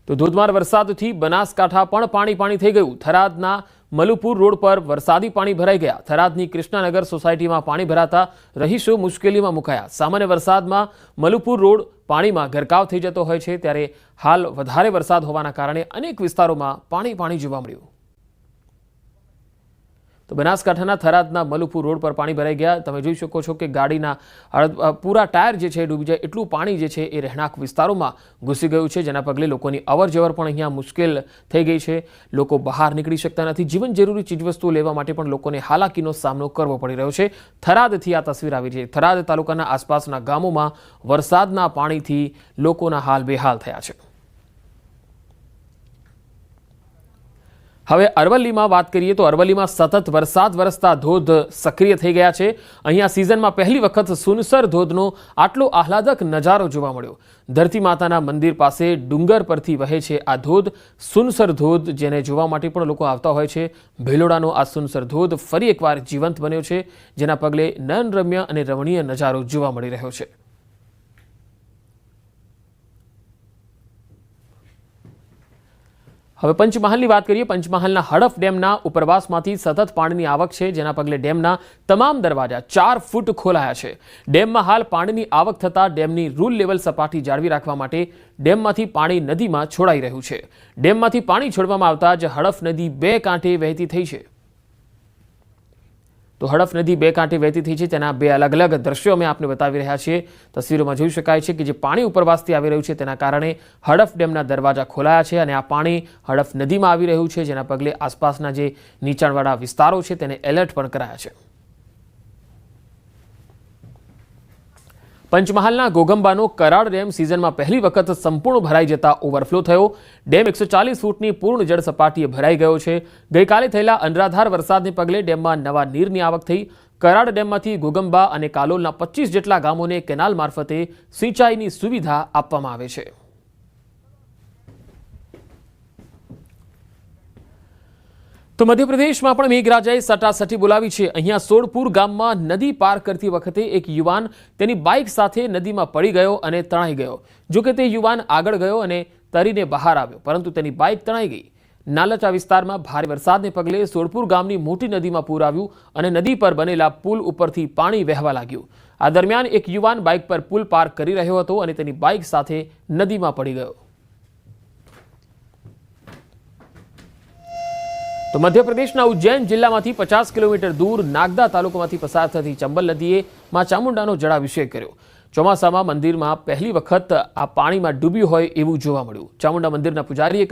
તો ધોધમાર વરસાદથી બનાસકાંઠા પણ પાણી થઈ ગયું। થરાદના મલુપુર રોડ પર વરસાદી પાણી ભરાઈ ગયા। થરાદની કૃષ્ણનગર સોસાયટીમાં પાણી ભરાતા રહીશો મુશ્કેલીમાં મુકાયા। સામાન્ય વરસાદમાં મલુપુર રોડ પાણીમાં ગરકાવ થઈ જતો હોય છે, ત્યારે હાલ વધારે વરસાદ હોવાના કારણે અનેક વિસ્તારોમાં પાણી જોવા મળ્યું। તો બનાસકાંઠાના થરાદના મલુપુર રોડ પર પાણી ભરાઈ ગયા। તમે જોઈ શકો છો કે ગાડીના પૂરા ટાયર જે છે ડૂબી જાય એટલું પાણી જે છે એ રહેણાંક વિસ્તારોમાં ઘૂસી ગયું છે, જેના પગલે લોકોની અવરજવર પણ અહીંયા મુશ્કેલ થઈ ગઈ છે। લોકો બહાર નીકળી શકતા નથી। જીવન જરૂરી ચીજવસ્તુઓ લેવા માટે પણ લોકોને હાલાકીનો સામનો કરવો પડી રહ્યો છે। થરાદથી આ તસવીર આવી છે। થરાદ તાલુકાના આસપાસના ગામોમાં વરસાદના પાણીથી લોકોના હાલ બેહાલ થયા છે। હવે અરવલ્લીમાં વાત કરીએ તો અરવલ્લીમાં સતત વરસાદ વરસતા ધોધ સક્રિય થઈ ગયા છે। અહીંયા સિઝનમાં પહેલી વખત સુનસર ધોધનો આટલો આહલાદક નજારો જોવા મળ્યો। ધરતી માતાના મંદિર પાસે ડુંગર પરથી વહે છે આ ધોધ, સુનસર ધોધ, જેને જોવા માટે પણ લોકો આવતા હોય છે। ભેલોડાનો આ સુનસર ધોધ ફરી એકવાર જીવંત બન્યો છે, જેના પગલે નયનરમ્ય અને રમણીય નજારો જોવા મળી રહ્યો છે। હવે પંચમહાલની વાત કરીએ। પંચમહાલના હડફ ડેમના ઉપરવાસમાંથી સતત પાણીની આવક છે, જેના પગલે ડેમના તમામ દરવાજા 4 ફૂટ ખોલાયા છે। ડેમમાં હાલ પાણીની આવક થતાં ડેમની રૂલ લેવલ સપાટી જાળવી રાખવા માટે ડેમમાંથી પાણી નદીમાં છોડાઈ રહ્યું છે। ડેમમાંથી પાણી છોડવામાં આવતા જ હડફ નદી 2 કાંઠે વહેતી થઈ છે। તો હડફ નદી 2 કાંઠે વહેતી થઈ છે, તેના 2 અલગ અલગ દ્રશ્યો અમે આપને બતાવી રહ્યા છીએ। તસવીરોમાં જોઈ શકાય છે કે જે પાણી ઉપરવાસથી આવી રહ્યું છે, તેના કારણે હડફ ડેમના દરવાજા ખોલાયા છે અને આ પાણી હડફ નદીમાં આવી રહ્યું છે, જેના પગલે આસપાસના જે નીચાણવાળા વિસ્તારો છે તેને એલર્ટ પણ કરાયા છે। પંચમહાલના ઘોઘંબાનો કરાડ ડેમ સિઝનમાં પહેલી વખત સંપૂર્ણ ભરાઈ જતા ઓવરફ્લો થયો। ડેમ 140 ફૂટની પૂર્ણ જળ સપાટીએ ભરાઈ ગયો છે। ગઈકાલે થયેલા અનરાધાર વરસાદને પગલે ડેમમાં નવા નીરની આવક થઈ। કરાડ ડેમમાંથી ઘોઘંબા અને કાલોલના 25 જેટલા ગામોને કેનાલ મારફતે સિંચાઈની સુવિધા આપવામાં આવે છે। તો મધ્યપ્રદેશમાં પણ મેઘરાજાએ સટાસટી બોલાવી છે। અહીંયા સોડપુર ગામમાં નદી પાર કરતી વખતે એક યુવાન તેની બાઇક સાથે નદીમાં પડી ગયો અને તણાઈ ગયો। જોકે તે યુવાન આગળ ગયો અને તરીને બહાર આવ્યો, પરંતુ તેની બાઇક તણાઈ ગઈ। નાલચા વિસ્તારમાં ભારે વરસાદને પગલે સોડપુર ગામની મોટી નદીમાં પૂર આવ્યું અને નદી પર બનેલા પુલ ઉપરથી પાણી વહેવા લાગ્યું। આ દરમિયાન એક યુવાન બાઇક પર પુલ પાર કરી રહ્યો હતો અને તેની બાઇક સાથે નદીમાં પડી ગયો। તો મધ્યપ્રદેશના ઉજ્જૈન જિલ્લામાંથી 50 કિલોમીટર દૂર નાગદા તાલુકામાંથી પસાર થતી ચંબલ નદીએ માં ચામુંડાનો જળાભિષેક કર્યો। ચોમાસામાં મંદિરમાં પહેલી વખત આ પાણીમાં ડૂબ્યું હોય એવું જોવા મળ્યું। ચામુંડા મંદિરના પૂજારીએ